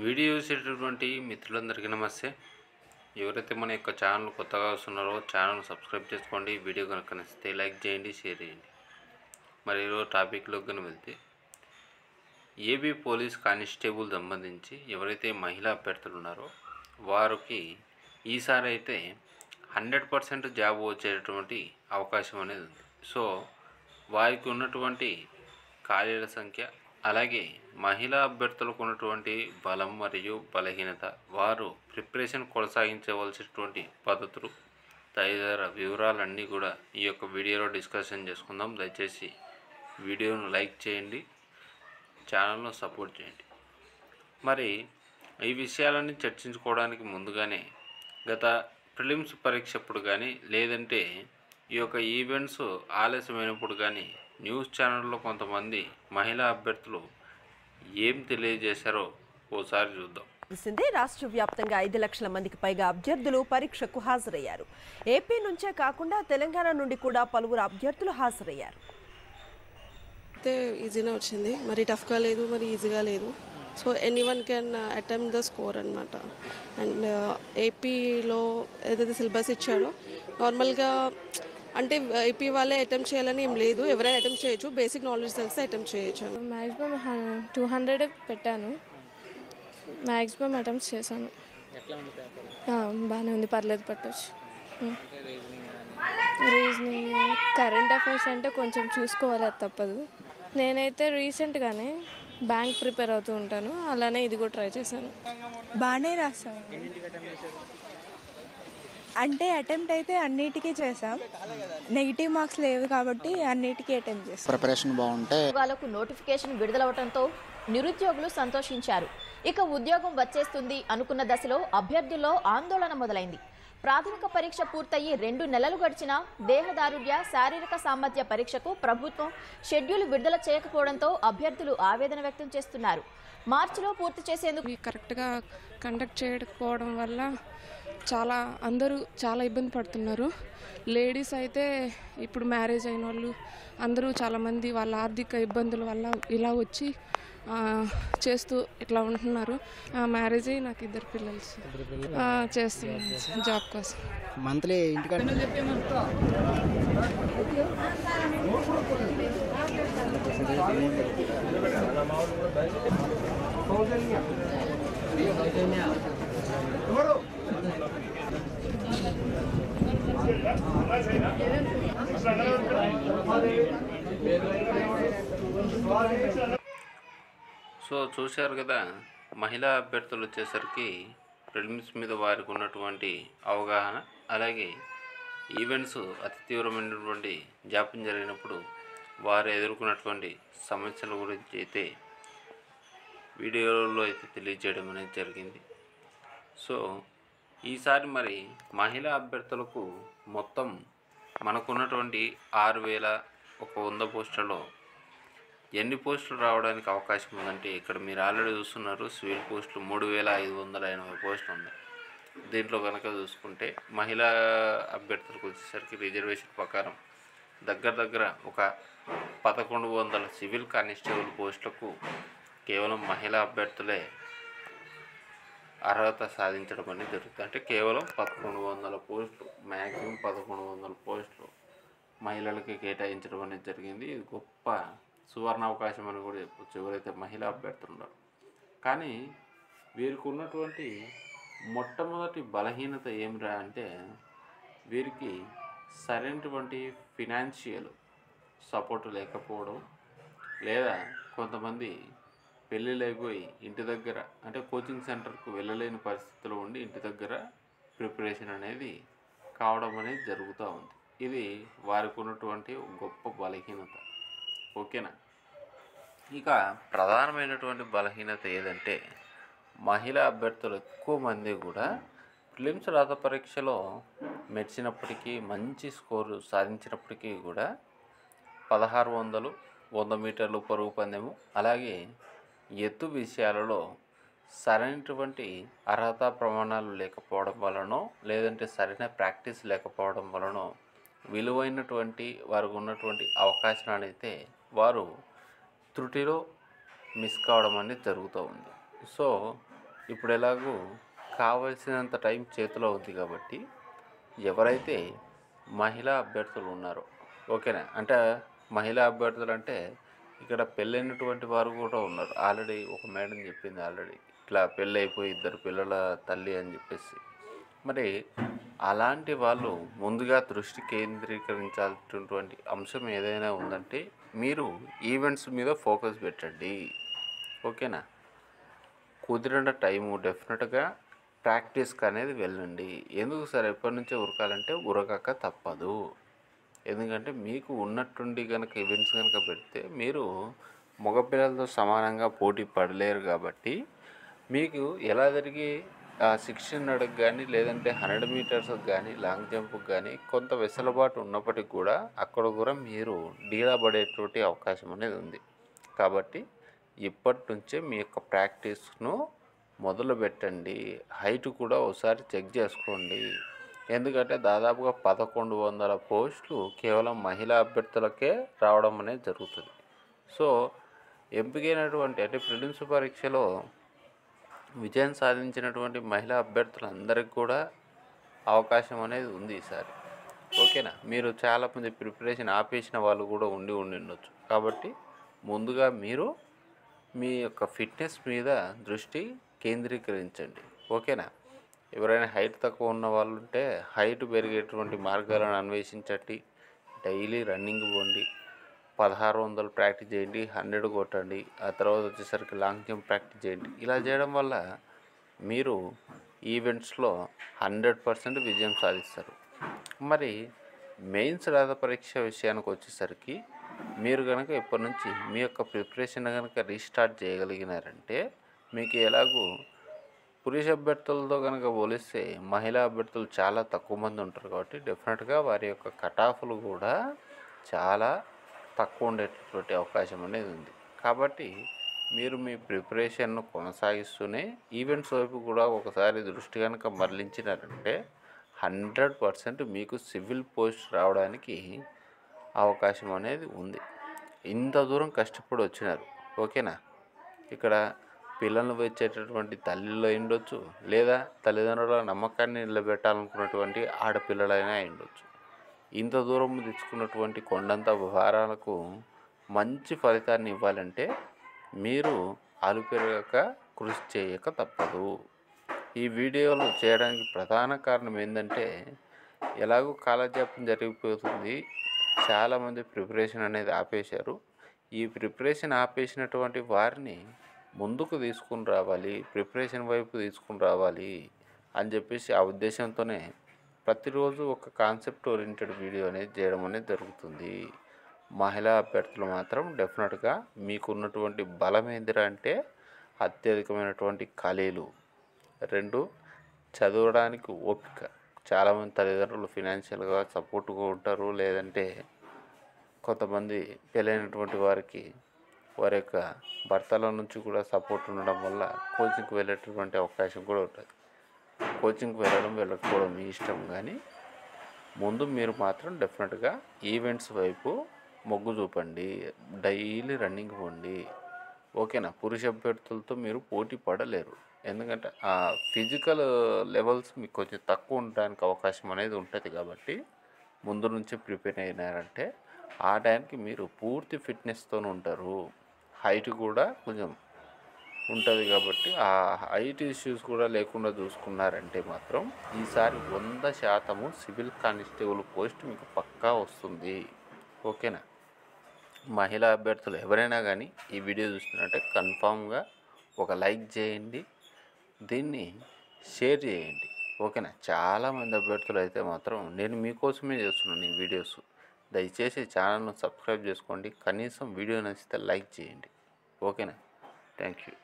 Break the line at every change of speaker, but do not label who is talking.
Video చూసేటటువంటి మిత్రులందరికీ నమస్తే. ఎవరైతే మన యొక్క ఛానల్ కొత్తగా వస్తున్నారో ఛానల్ సబ్స్క్రైబ్ చేసుకోండి. వీడియో కనుక నచ్చితే లైక్ చేయండి, షేర్ చేయండి. మరి ఈరోజు టాపిక్లోకి కనుక వెళ్తే ఏబీ పోలీస్ కానిస్టేబుల్ సంబంధించి ఎవరైతే మహిళా అభ్యర్థులు ఉన్నారో వారికి ఈసారి అయితే 100% జాబ్ వచ్చేటటువంటి అవకాశం అనేది ఉంది. సో వారికి ఉన్నటువంటి ఖాళీల సంఖ్య, అలాగే మహిళా అభ్యర్థులకు ఉన్నటువంటి బలం మరియు బలహీనత, వారు ప్రిపరేషన్ కొనసాగించవలసినటువంటి పద్ధతులు తదితర వివరాలన్నీ కూడా ఈ యొక్క వీడియోలో డిస్కషన్ చేసుకుందాం. దయచేసి వీడియోను లైక్ చేయండి, ఛానల్ను సపోర్ట్ చేయండి. మరి ఈ విషయాలన్నీ చర్చించుకోవడానికి ముందుగానే గత ప్రిలిమ్స్ పరీక్షప్పుడు కానీ లేదంటే ఈ యొక్క ఈవెంట్స్ ఆలస్యమైనప్పుడు కానీ న్యూస్ ఛానల్లో కొంతమంది మహిళా అభ్యర్థులు ఏం తెలియజేశారో ఓసారి చూద్దాం.
రాష్ట్ర వ్యాప్తంగా 5 లక్షల మందికి పైగా అభ్యర్థులు పరీక్షకు హాజరయ్యారు. ఏపీ నుంచే కాకుండా తెలంగాణ నుండి కూడా పలువురు అభ్యర్థులు హాజరయ్యారు.
అయితే ఈజీగా వచ్చింది, మరి టఫ్గా లేదు, మరి ఈజీగా లేదు. So anyone can attempt the score అనమాట. అండ్ ఏపీలో ఏదైతే సిలబస్ ఇచ్చాడో నార్మల్గా అంటే ఏపీ వాళ్ళే అటెంప్ట్ చేయాలని ఏం లేదు, ఎవరైనా అటెంప్ట్ చేయొచ్చు. బేసిక్ నాలెడ్జ్ తెలిస్తే అటెంప్ట్ చేయొచ్చు.
మ్యాక్సిమం 200 పెట్టాను, మ్యాక్సిమం అటెంప్ట్స్ చేశాను. బాగానే ఉంది, పర్లేదు, పట్టవచ్చు. రీజనింగ్, కరెంట్ అఫైర్స్ అంటే కొంచెం చూసుకోవాలి, అది తప్పదు. నేనైతే రీసెంట్గానే బ్యాంక్ ప్రిపేర్ అవుతూ ఉంటాను, అలానే ఇది కూడా ట్రై చేశాను.
బాగానే రాస్తాను. అంటే అటెంప్ట్ అయితే అన్నిటికీ చేసాం, నెగిటివ్ మార్క్స్ లేవు కాబట్టి అన్నిటికీ అటెంప్ట్ చేస్తాం.
ప్రిపరేషన్ బాగుంటే
వాళ్ళకు నోటిఫికేషన్ విడుదలవడంతో నిరుద్యోగులు సంతోషించారు. ఇక ఉద్యోగం వచ్చేస్తుంది అనుకున్న దశలో అభ్యర్థుల్లో ఆందోళన మొదలైంది. ప్రాథమిక పరీక్ష పూర్తయి 2 నెలలు గడిచినా దేహదారుఢ్య, శారీరక సామర్థ్య పరీక్షకు ప్రభుత్వం షెడ్యూల్ విడుదల చేయకపోవడంతో అభ్యర్థులు ఆవేదన వ్యక్తం చేస్తున్నారు. మార్చిలో పూర్తి చేసేందుకు
కరెక్ట్గా కండక్ట్ చేయకపోవడం వల్ల అందరూ చాలా ఇబ్బంది పడుతున్నారు. లేడీస్ అయితే ఇప్పుడు మ్యారేజ్ అయిన వాళ్ళు అందరూ చాలామంది వాళ్ళ ఆర్థిక ఇబ్బందుల వల్ల ఇలా వచ్చి చేస్తూ ఇట్లా ఉంటున్నారు. మ్యారేజ్ అయ్యి నాకు 2 పిల్లలు చేస్తున్నాను జాబ్ కోసం.
మంత్లీ ఇంటికాడ
సో చూశారు కదా, మహిళా అభ్యర్థులు వచ్చేసరికి ప్రిలిమ్స్ మీద వారికి ఉన్నటువంటి అవగాహన, అలాగే ఈవెంట్స్ అతి తీవ్రమైనటువంటి జాప్యం జరిగినప్పుడు వారు ఎదుర్కొన్నటువంటి సమస్యల గురించి అయితే వీడియోలో అయితే తెలియజేయడం అనేది జరిగింది. సో ఈసారి మరి మహిళా అభ్యర్థులకు మొత్తం మనకున్నటువంటి 6100 పోస్టులలో ఎన్ని పోస్టులు రావడానికి అవకాశం ఉందంటే, ఇక్కడ మీరు ఆల్రెడీ చూస్తున్నారు సివిల్ పోస్టులు 3580 పోస్టులు ఉన్నాయి. దీంట్లో కనుక చూసుకుంటే మహిళా అభ్యర్థులకు వచ్చేసరికి రిజర్వేషన్ ప్రకారం దగ్గర ఒక 1100 సివిల్ కానిస్టేబుల్ పోస్టులకు కేవలం మహిళా అభ్యర్థులే అర్హత సాధించడం అనేది జరుగుతుంది. అంటే కేవలం 1100 పోస్టులు, మ్యాక్సిమం 1100 పోస్టులు మహిళలకి కేటాయించడం అనేది జరిగింది. ఇది గొప్ప సువర్ణ అవకాశం అని కూడా చెప్పచ్చు ఎవరైతే మహిళా అభ్యర్థులు ఉన్నారో. కానీ వీరికి ఉన్నటువంటి మొట్టమొదటి బలహీనత ఏమిరా అంటే, వీరికి సరైనటువంటి ఫినాన్షియల్ సపోర్ట్ లేకపోవడం, లేదా కొంతమంది పెళ్ళిళ్ళు అయిపోయి ఇంటి దగ్గర అంటే కోచింగ్ సెంటర్కు వెళ్ళలేని పరిస్థితిలో ఉండి ఇంటి దగ్గర ప్రిపరేషన్ అనేది కావడం అనేది జరుగుతూ ఉంది. ఇది వారికి ఉన్నటువంటి గొప్ప బలహీనత. ఓకేనా? ఇక ప్రధానమైనటువంటి బలహీనత ఏదంటే, మహిళా అభ్యర్థులు ఎక్కువ మంది కూడా ప్రిలిమ్స్ రాత పరీక్షలో మెచ్చినప్పటికీ, మంచి స్కోరు సాధించినప్పటికీ కూడా 1600, 100 మీటర్లు పరుగు పందెము, అలాగే ఎత్తు విషయాలలో సరైనటువంటి అర్హత ప్రమాణాలు లేకపోవడం వలనో, లేదంటే సరైన ప్రాక్టీస్ లేకపోవడం వలనో విలువైనటువంటి వారికి ఉన్నటువంటి అవకాశాన్ని అయితే వారు త్రుటిలో మిస్ కావడం అనేది జరుగుతూ ఉంది. సో ఇప్పుడు ఎలాగో కావలసినంత టైం చేతిలో ఉంది కాబట్టి ఎవరైతే మహిళా అభ్యర్థులు ఉన్నారో, ఓకేనా, అంటే మహిళా అభ్యర్థులు అంటే ఇక్కడ పెళ్ళైనటువంటి వారు కూడా ఉన్నారు. ఆల్రెడీ ఒక మేడం చెప్పింది, ఆల్రెడీ ఇట్లా పెళ్ళి అయిపోయి 2 పిల్లల తల్లి అని చెప్పేసి. మరి అలాంటి వాళ్ళు ముందుగా దృష్టి కేంద్రీకరించాల్సినటువంటి అంశం ఏదైనా ఉందంటే మీరు ఈవెంట్స్ మీద ఫోకస్ పెట్టండి, ఓకేనా. కుదిరిన టైము డెఫినెట్గా ప్రాక్టీస్కి అనేది వెళ్ళండి. ఎందుకు సార్ ఎప్పటి నుంచే ఉరకాలంటే ఉరకక తప్పదు. ఎందుకంటే మీకు ఉన్నట్టుండి కనుక ఈవెంట్స్ కనుక పెడితే మీరు మగపిల్లలతో సమానంగా పోటీ పడలేరు కాబట్టి మీకు ఎలా జరిగి 1600కి కానీ లేదంటే 100 మీటర్స్కి కానీ లాంగ్ జంప్కి కానీ కొంత వెసులుబాటు ఉన్నప్పటికీ కూడా అక్కడ కూడా మీరు డీలా పడేటువంటి అవకాశం అనేది ఉంది. కాబట్టి ఇప్పటి నుంచే మీ యొక్క ప్రాక్టీస్ను మొదలు పెట్టండి. హైట్ కూడా ఒకసారి చెక్ చేసుకోండి. ఎందుకంటే దాదాపుగా 1100 పోస్టులు కేవలం మహిళా అభ్యర్థులకే రావడం అనేది జరుగుతుంది. సో ఎంపికైనటువంటి అంటే ప్రిలిమ్స్ పరీక్షలో విజయం సాధించినటువంటి మహిళా అభ్యర్థులందరికీ కూడా అవకాశం అనేది ఉంది ఈసారి, ఓకేనా. మీరు చాలామంది ప్రిపరేషన్ ఆపేసిన వాళ్ళు కూడా ఉండి ఉండొచ్చు. కాబట్టి ముందుగా మీరు మీ యొక్క ఫిట్నెస్ మీద దృష్టి కేంద్రీకరించండి, ఓకేనా. ఎవరైనా హైట్ తక్కువ ఉన్న వాళ్ళు ఉంటే హైట్ పెరిగేటువంటి మార్గాలను అన్వేషించండి. డైలీ రన్నింగ్ పోండి, 1600 ప్రాక్టీస్ చేయండి, 100 కొట్టండి, ఆ తర్వాత వచ్చేసరికి లాంగ్ జంప్ ప్రాక్టీస్ చేయండి. ఇలా చేయడం వల్ల మీరు ఈవెంట్స్లో 100% విజయం సాధిస్తారు. మరి మెయిన్స్ రాత పరీక్ష విషయానికి వచ్చేసరికి మీరు కనుక ఇప్పటి నుంచి మీ యొక్క ప్రిపరేషన్ కనుక రీస్టార్ట్ చేయగలిగినారంటే మీకు ఎలాగూ పురుష అభ్యర్థులతో కనుక పోలిస్తే మహిళా అభ్యర్థులు చాలా తక్కువ మంది ఉంటారు కాబట్టి డెఫినెట్గా వారి యొక్క కటాఫ్లు కూడా చాలా తక్కువ ఉండేటటువంటి అవకాశం అనేది ఉంది. కాబట్టి మీరు మీ ప్రిపరేషన్ను కొనసాగిస్తూనే ఈవెంట్స్ వైపు కూడా ఒకసారి దృష్టి కనుక మరలించినారంటే 100% మీకు సివిల్ పోస్ట్ రావడానికి అవకాశం అనేది ఉంది. ఇంత దూరం కష్టపడి వచ్చినారు, ఓకేనా. ఇక్కడ పిల్లలను వచ్చేటటువంటి తల్లిలో ఉండొచ్చు, లేదా తల్లిదండ్రుల నమ్మకాన్ని నిలబెట్టాలనుకున్నటువంటి ఆడపిల్లలైనా ఉండొచ్చు. ఇంత దూరం తెచ్చుకున్నటువంటి కొండంత భారాలకు మంచి ఫలితాన్ని ఇవ్వాలంటే మీరు అలుపెరగక కృషి చేయక తప్పదు. ఈ వీడియోలు చేయడానికి ప్రధాన కారణం ఏంటంటే ఎలాగో కాలక్షేపం జరిగిపోతుంది, చాలామంది ప్రిపరేషన్ అనేది ఆపేశారు. ఈ ప్రిపరేషన్ ఆపేసినటువంటి వారిని ముందుకు తీసుకుని రావాలి, ప్రిపరేషన్ వైపు తీసుకుని రావాలి అని చెప్పేసి ఆ ఉద్దేశంతోనే ప్రతిరోజు ఒక కాన్సెప్ట్ ఓరియంటెడ్ వీడియో అనేది చేయడం అనేది జరుగుతుంది. మహిళా అభ్యర్థులు మాత్రం డెఫినెట్గా మీకున్నటువంటి బలం ఏందిరా అంటే అత్యధికమైనటువంటి ఖాళీలు, 2 చదవడానికి ఓపిక. చాలామంది తల్లిదండ్రులు ఫినాన్షియల్గా సపోర్ట్గా ఉంటారు, లేదంటే కొంతమంది పెళ్ళైనటువంటి వారికి వారి యొక్క భర్తల నుంచి కూడా సపోర్ట్ ఉండడం వల్ల కోచింగ్కి వెళ్ళేటటువంటి అవకాశం కూడా ఉంటుంది. కోచింగ్కి వెళ్ళకపోవడం మీ ఇష్టం, కానీ ముందు మీరు మాత్రం డెఫినెట్గా ఈవెంట్స్ వైపు మొగ్గు చూపండి, డైలీ రన్నింగ్ పోండి, ఓకేనా. పురుష అభ్యర్థులతో మీరు పోటీ పడలేరు, ఎందుకంటే ఆ ఫిజికల్ లెవెల్స్ మీకు కొంచెం తక్కువ ఉండడానికి అవకాశం అనేది ఉంటుంది. కాబట్టి ముందు నుంచి ప్రిపేర్ అయినారంటే ఆ టైంకి మీరు పూర్తి ఫిట్నెస్తో ఉంటారు. హైట్ కూడా కొంచెం ఉంటుంది కాబట్టి ఆ హైట్ ఇష్యూస్ కూడా లేకుండా చూసుకున్నారంటే మాత్రం ఈసారి 100% సివిల్ కానిస్టేబుల్ పోస్ట్ మీకు పక్కా వస్తుంది, ఓకేనా. మహిళా అభ్యర్థులు ఎవరైనా కానీ ఈ వీడియో చూస్తున్నట్టే కన్ఫామ్గా ఒక లైక్ చేయండి, దీన్ని షేర్ చేయండి, ఓకేనా. చాలామంది అభ్యర్థులు అయితే మాత్రం నేను మీకోసమే చేస్తున్నాను ఈ వీడియోస్. దయచేసి ఛానల్ను సబ్స్క్రైబ్ చేసుకోండి, కనీసం వీడియో నచ్చితే లైక్ చేయండి, ఓకేనా. Thank you.